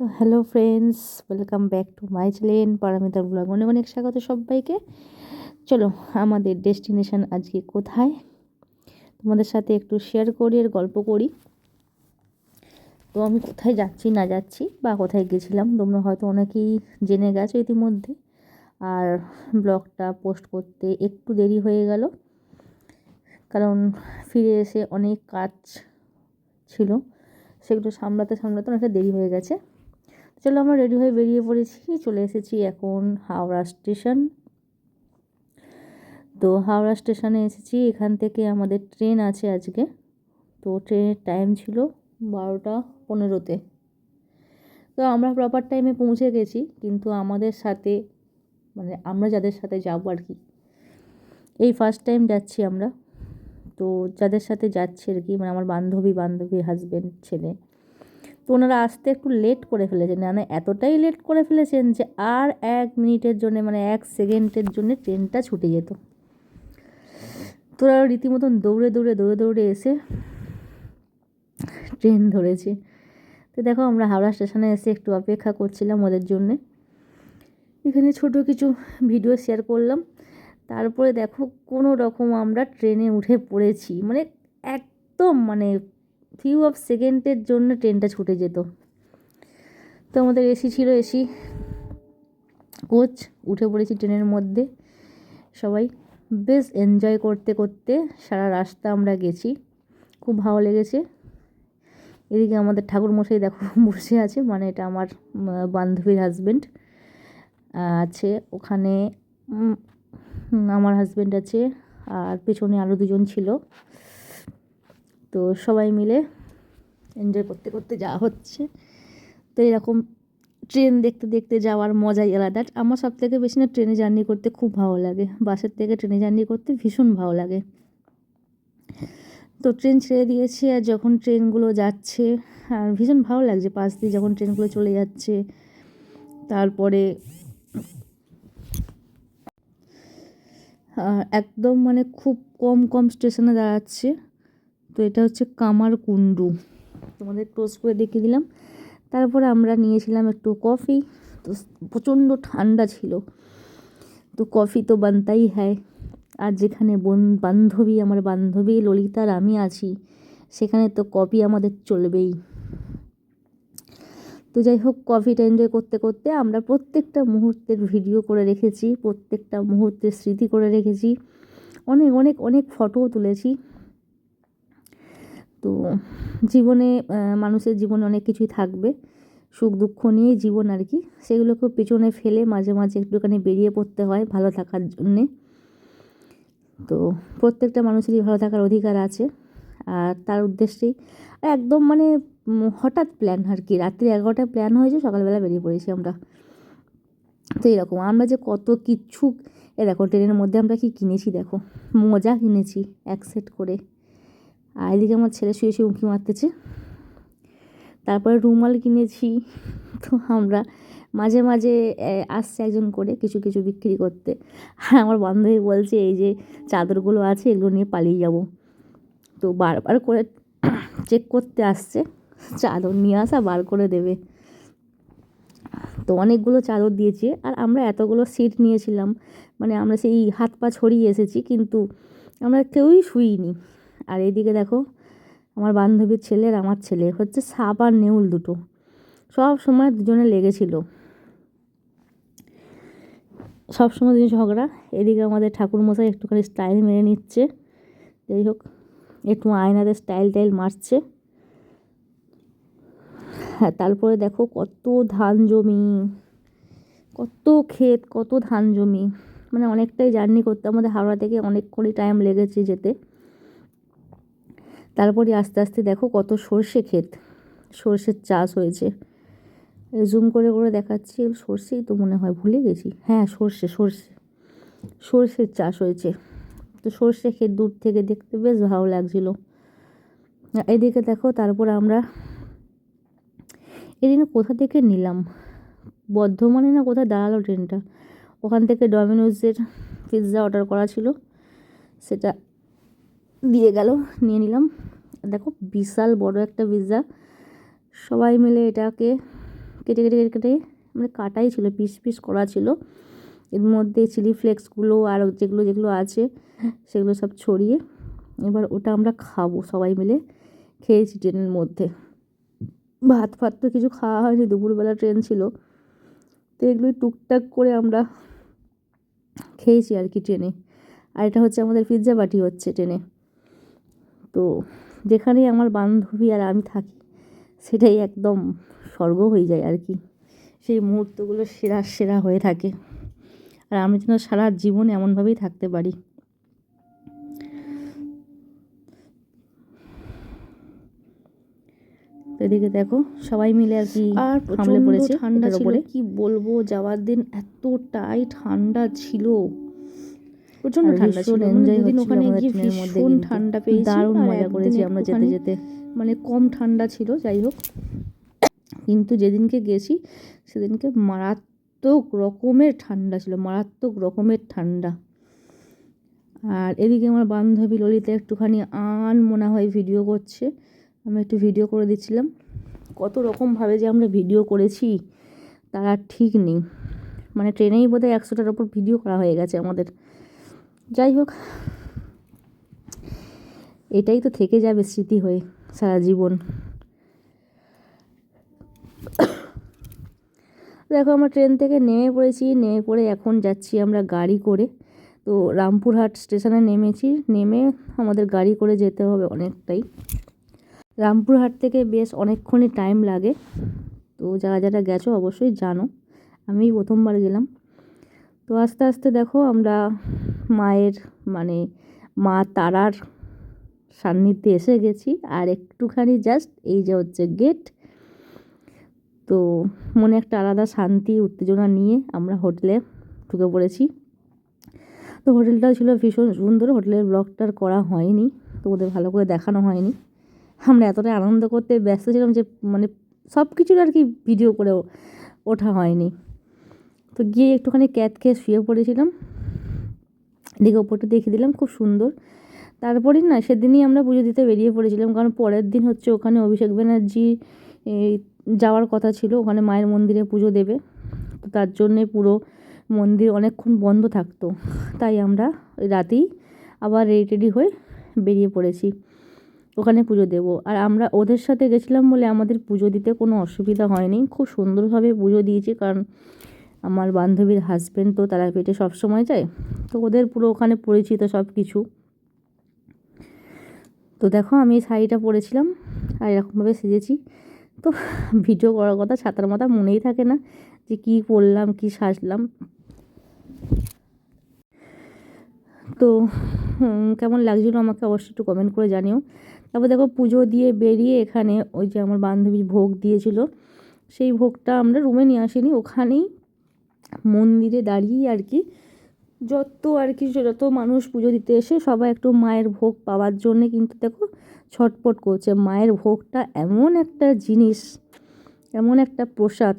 তো hello friends, welcome back to my channel পারামিতার blog. অনেক অনেক স্বাগত সবাইকে। চলো, আমাদের ডেস্টিনেশন আজকে কোথায় তোমাদের সাথে একটু শেয়ার করি আর গল্প করি। তো আমি কোথায় যাচ্ছি না যাচ্ছি বা কোথায় গেছিলাম তোমরা হয়তো অনেকেই জেনে গেছো ইতিমধ্যে। আর ব্লগটা পোস্ট করতে একটু দেরি হয়ে গেল, কারণ ফিরে এসে অনেক কাজ ছিল, সেগুলো সামলাতে সামলাতে অনেকটা দেরি হয়ে গেছে। চলো, আমরা রেডি হয়ে বেরিয়ে পড়েছি, চলে এসেছি এখন হাওড়া স্টেশন। তো হাওড়া স্টেশনে এসেছি, এখান থেকে আমাদের ট্রেন আছে আজকে। তো ট্রেনের টাইম ছিল 12:15-তে। তো আমরা প্রপার টাইমে পৌঁছে গেছি, কিন্তু আমাদের সাথে মানে আমরা যাদের সাথে যাবো আর কি, এই ফার্স্ট টাইম যাচ্ছি আমরা। তো যাদের সাথে যাচ্ছি আর কি, মানে আমার বান্ধবীর হাজব্যান্ড, ছেলে, তো ওনারা আসতে একটু লেট করে ফেলেছেন, মানে এতটাই লেট করে ফেলেছেন যে আর 1 মিনিটের জন্য, মানে 1 সেকেন্ডের জন্য ট্রেনটা ছুটে যেত। তোরা রীতিমতন দৌড়ে এসে ট্রেন ধরেছে। তো দেখো, আমরা হাওড়া স্টেশনে এসে একটু অপেক্ষা করছিলাম ওদের জন্যে। এখানে ছোট কিছু ভিডিও শেয়ার করলাম। তারপরে দেখো, কোনো রকম আমরা ট্রেনে উঠে পড়েছি, মানে একদম মানে ফিউ অফ সেকেন্ডের জন্য ট্রেনটা ছুটে যেত। তো আমাদের এসি ছিল, এসি কোচ, উঠে পড়েছি ট্রেনের মধ্যে সবাই। বেশ এনজয় করতে করতে সারা রাস্তা আমরা গেছি, খুব ভালো লেগেছে। এদিকে আমাদের ঠাকুরমশাই দেখো বসে আছে, মানে এটা আমার বান্ধবীর হাজব্যান্ড আছে ওখানে। আমার হাজব্যান্ড আছে, আর পেছনে আরও দুজন ছিল। তো সবাই মিলে এনজয় করতে করতে যাওয়া হচ্ছে। তো এরকম ট্রেন দেখতে দেখতে যাওয়ার মজাই আলাদা। আমার সব থেকে বেশি না ট্রেনে জার্নি করতে খুব ভালো লাগে, বাসের থেকে ট্রেনে জার্নি করতে ভীষণ ভালো লাগে। তো ট্রেন ছেড়ে দিয়েছি, আর যখন ট্রেনগুলো যাচ্ছে আর ভীষণ ভালো লাগছে, পাশ দিয়ে যখন ট্রেনগুলো চলে যাচ্ছে। তারপরে একদম মানে খুব কম কম স্টেশনে দাঁড়াচ্ছে। তো এটা হচ্ছে কামারকুণ্ডু, তোমাদের ক্লোজ করে দেখিয়ে দিলাম। তারপরে আমরা নিয়েছিলাম একটু কফি। তো প্রচণ্ড ঠান্ডা ছিল, তো কফি তো বানতাই হ্যায়। আর যেখানে আমার বান্ধবী ললিতার আমি আছি, সেখানে তো কফি আমাদের চলবেই। তো যাই হোক, কফিটা এনজয় করতে করতে আমরা প্রত্যেকটা মুহূর্তের ভিডিও করে রেখেছি, প্রত্যেকটা মুহূর্তের স্মৃতি করে রেখেছি, অনেক অনেক অনেক ফটোও তুলেছি। তো জীবনে মানুষের জীবনে অনেক কিছুই থাকবে, সুখ দুঃখ নিয়েই জীবন আর কি। সেগুলোকে পেছনে ফেলে মাঝে মাঝে একটুখানি বেরিয়ে পড়তে হয় ভালো থাকার জন্যে। তো প্রত্যেকটা মানুষেরই ভালো থাকার অধিকার আছে, আর তার উদ্দেশ্যেই একদম মানে হঠাৎ প্ল্যান আর কি। রাত্রি 11টায় প্ল্যান হয়েছে, সকালবেলা বেরিয়ে পড়েছি আমরা। তো এরকম আমরা যে কত কিচ্ছু, দেখো ট্রেনের মধ্যে আমরা কি কিনেছি, দেখো মজা কিনেছি এক সেট করে। আর এদিকে আমার ছেলে শুয়ে শুয়ে উঁকি মারতেছে। তারপরে রুমাল কিনেছি। তো আমরা মাঝে মাঝে আসছে একজন করে কিছু কিছু বিক্রি করতে। আর আমার বান্ধবী বলছে, এই যে চাদরগুলো আছে এগুলো নিয়ে পালিয়ে যাব। তো বারবার করে চেক করতে আসছে, চাদর নিয়ে আসা বার করে দেবে। তো অনেকগুলো চাদর দিয়েছে, আর আমরা এতগুলো সিট নিয়েছিলাম, মানে আমরা সেই হাত পা ছড়িয়ে এসেছি, কিন্তু আমরা কেউই শুইনি। আর এইদিকে দেখো, আমার বান্ধবীর ছেলে আর আমার ছেলে হচ্ছে সাপ আর নেউল দুটো, সব সময় দুজনে লেগেছিল, সব সময় দুজন ঝগড়া। এদিকে আমাদের ঠাকুরমশাই একটুখানি স্টাইল মেরে নিচ্ছে, যাই হোক একটু আয়নাতে স্টাইল মারছে। হ্যাঁ, তারপরে দেখো কত ধান জমি, কত ক্ষেত, কত ধান জমি, মানে অনেকটাই জার্নি করতে আমাদের হাওড়া থেকে অনেকক্ষণই টাইম লেগেছে যেতে। তারপরে আস্তে আস্তে দেখো কত সর্ষে ক্ষেত, সর্ষের চাষ হয়েছে। জুম করে করে দেখাচ্ছি, সর্ষেই তো মনে হয়, ভুলে গেছি। হ্যাঁ, সর্ষের চাষ হয়েছে। তো সর্ষে ক্ষেত দূর থেকে দেখতে বেশ ভালো লাগছিল। এদিকে দেখো, তারপর আমরা এদিন কোথা থেকে নিলাম, বর্ধমানে না কোথায় দাঁড়ালো ট্রেনটা, ওখান থেকে ডমিনোজের পিৎজা অর্ডার করা ছিল, সেটা দিয়ে গেল, নিয়ে নিলাম। দেখো বিশাল বড় একটা পিৎজা, সবাই মিলে এটাকে কেটে কেটে কেটে কেটে মানে কাটাই ছিল, পিস পিস করা ছিল। এর মধ্যে চিলি ফ্লেক্সগুলো আর যেগুলো যেগুলো আছে সেগুলো সব ছড়িয়ে এবার ওটা আমরা খাবো সবাই মিলে। খেয়েছি ট্রেনের মধ্যে, ভাত ফাত তো কিছু খাওয়া হয়নি, দুপুরবেলা ট্রেন ছিল, তো এগুলোই টুকটাক করে আমরা খেয়েছি আর কি ট্রেনে। আর এটা হচ্ছে আমাদের পিৎজা পার্টি হচ্ছে ট্রেনে। তো যেখানেই আমার বান্ধবী আর আমি থাকি সেটাই একদম স্বর্গ হয়ে যায় আর কি, সেই মুহূর্তগুলো সেরা সেরা হয়ে থাকে। আর আমি যেন সারা জীবন এমনভাবেই থাকতে পারি। এদিকে দেখো সবাই মিলে আর কি আর সামলে পড়েছে, ঠান্ডা ছিল, কি বলবো, যাওয়ার দিন এতটাই ঠান্ডা ছিল, প্রচন্ড ঠান্ডা ছিল। দুদিন ওখানে গিয়ে ভীষণ ঠান্ডা পেয়েছি, দারুণ মজা করেছি আমরা যেতে যেতে, মানে কম ঠান্ডা ছিল যাই হোক। কিন্তু যেদিনকে গেছি সেদিনকে মারাত্মক রকমের ঠান্ডা ছিল, মারাত্মক রকমের ঠান্ডা। আর এদিকে আমার বান্ধবী ললিতা একটুখানি মনে হয় ভিডিও করছে, আমি একটু ভিডিও করে দিচ্ছিলাম। কত রকমভাবে যে আমরা ভিডিও করেছি তার আর ঠিক নেই, মানে ট্রেনেই বোধহয় 100টার ওপর ভিডিও করা হয়ে গেছে আমাদের। যাই হোক, এটাই তো থেকে যাবে স্মৃতি হয়ে সারা জীবন। দেখো আমরা ট্রেন থেকে নেমে পড়েছি, নেমে পড়ে এখন যাচ্ছি আমরা গাড়ি করে। তো রামপুরহাট স্টেশনে নেমেছি, নেমে আমাদের গাড়ি করে যেতে হবে অনেকটাই। রামপুরহাট থেকে বেশ অনেকক্ষণই টাইম লাগে। তো যারা যারা গেছো অবশ্যই জানো, আমি প্রথমবার গেলাম। তো আস্তে আস্তে দেখো আমরা মায়ের মানে মা তারার সান্নিধ্যে এসে গেছি। আর একটুখানি জাস্ট এই যে হচ্ছে গেট। তো মনে একটা আলাদা শান্তি উত্তেজনা নিয়ে আমরা হোটেলে ঢুকে পড়েছি। তো হোটেলটাও ছিল ভীষণ সুন্দর, হোটেলের ব্লগটার করা হয়নি, তো ওদের ভালো করে দেখানো হয়নি। আমরা এতটাই আনন্দ করতে ব্যস্ত ছিলাম যে মানে সব কিছুর আর কি ভিডিও করে ওঠা হয়নি। তো গিয়ে একটুখানি ক্যাট খেয়ে শুয়ে পড়েছিলাম, এদিকে ওপরটা দেখিয়ে দিলাম, খুব সুন্দর। তারপরেই না সেদিনই আমরা পুজো দিতে বেরিয়ে পড়েছিলাম, কারণ পরের দিন হচ্ছে ওখানে অভিষেক ব্যানার্জি যাওয়ার কথা ছিল, ওখানে মায়ের মন্দিরে পুজো দেবে। তো তার জন্যে পুরো মন্দির অনেকক্ষণ বন্ধ থাকতো, তাই আমরা রাতেই আবার রেডি হয়ে বেরিয়ে পড়েছি ওখানে পুজো দেব। আর আমরা ওদের সাথে গেছিলাম বলে আমাদের পুজো দিতে কোনো অসুবিধা হয়নি, খুব সুন্দরভাবে পুজো দিয়েছি। কারণ আমার বান্ধবীর হাজব্যান্ড তো তারাপীঠে সবসময় যায়, তো ওদের পুরো ওখানে পরিচিত সব কিছু। তো দেখো আমি এই শাড়িটা পরেছিলাম আর এরকমভাবে সেজেছি। তো ভিডিও করার কথা ছাতার মাথা মনেই থাকে না যে কী করলাম, কী সাজলাম। তো কেমন লাগছিলো আমাকে অবশ্যই একটু কমেন্ট করে জানিও। তারপর দেখো পুজো দিয়ে বেরিয়ে এখানে ওই যে আমার বান্ধবী ভোগ দিয়েছিল, সেই ভোগটা আমরা রুমে নিয়ে আসিনি, ওখানেই মন্দিরে দাঁড়িয়ে আর কি যত মানুষ পুজো দিতে এসে সবাই একটু মায়ের ভোগ পাওয়ার জন্যে কিন্তু দেখো ছটপট করছে। মায়ের ভোগটা এমন একটা জিনিস, এমন একটা প্রসাদ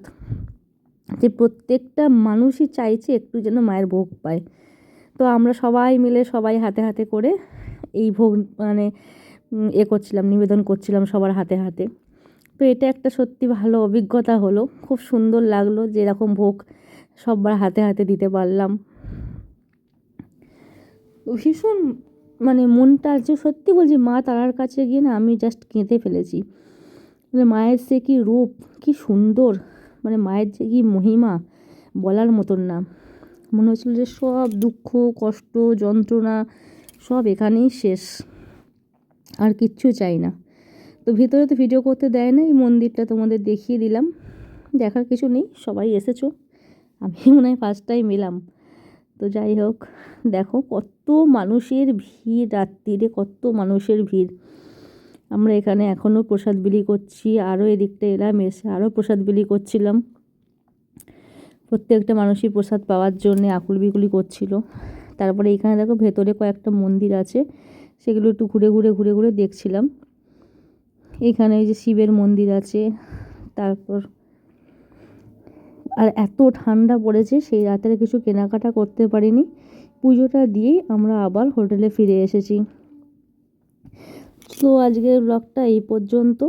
যে প্রত্যেকটা মানুষই চাইছে একটু যেন মায়ের ভোগ পায়। তো আমরা সবাই মিলে সবাই হাতে হাতে করে এই ভোগ মানে করছিলাম, নিবেদন করছিলাম সবার হাতে হাতে। তো এটা একটা সত্যি ভালো অভিজ্ঞতা হলো, খুব সুন্দর লাগলো যে এরকম ভোগ সবার হাতে হাতে দিতে পারলাম। ভীষণ মানে মনটা যে সত্যি বলছি, মা তারার কাছে গিয়ে না আমি জাস্ট কেঁদে ফেলেছি। মানে মায়ের সে কী রূপ, কী সুন্দর, মানে মায়ের যে কী মহিমা বলার মতন না। মনে হচ্ছিল যে সব দুঃখ কষ্ট যন্ত্রণা সব এখানেই শেষ, আর কিচ্ছু চাই না। তো ভিতরে তো ভিডিও করতে দেয় না, এই মন্দিরটা তোমাদের দেখিয়ে দিলাম, দেখার কিছু নেই, সবাই এসেছো, আমি মনে হয় ফার্স্ট টাইম এলাম। তো যাই হোক, দেখো কত মানুষের ভিড়, রাত্রিরে কত মানুষের ভিড়। আমরা এখানে এখনও প্রসাদ বিলি করছি, আরও এদিকটা এলাম, এসে আরও প্রসাদ বিলি করছিলাম। প্রত্যেকটা মানুষই প্রসাদ পাওয়ার জন্যে আকুল বিকুলি করছিল। তারপরে এখানে দেখো ভেতরে কয়েকটা মন্দির আছে, সেগুলো একটু ঘুরে ঘুরে ঘুরে ঘুরে দেখছিলাম। এখানে এই যে শিবের মন্দির আছে। তারপর আর এত ঠান্ডা পড়েছে সেই রাতের কিছু কেনাকাটা করতে পারিনি, পুজোটা দিয়েই আমরা আবার হোটেলে ফিরে এসেছি। তো আজকের ব্লগটা এই পর্যন্ত,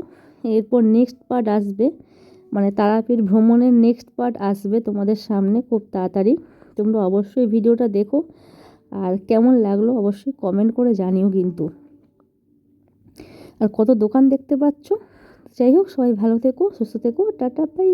এরপর নেক্সট পার্ট আসবে মানে তারাপীঠ ভ্রমণের নেক্সট পার্ট আসবে তোমাদের সামনে খুব তাড়াতাড়ি। তোমরা অবশ্যই ভিডিওটা দেখো, আর কেমন লাগলো অবশ্যই কমেন্ট করে জানিও কিন্তু। আর কত দোকান দেখতে পাচ্ছ। যাই হোক, সবাই ভালো থেকো, সুস্থ থেকো, টাটা বাই।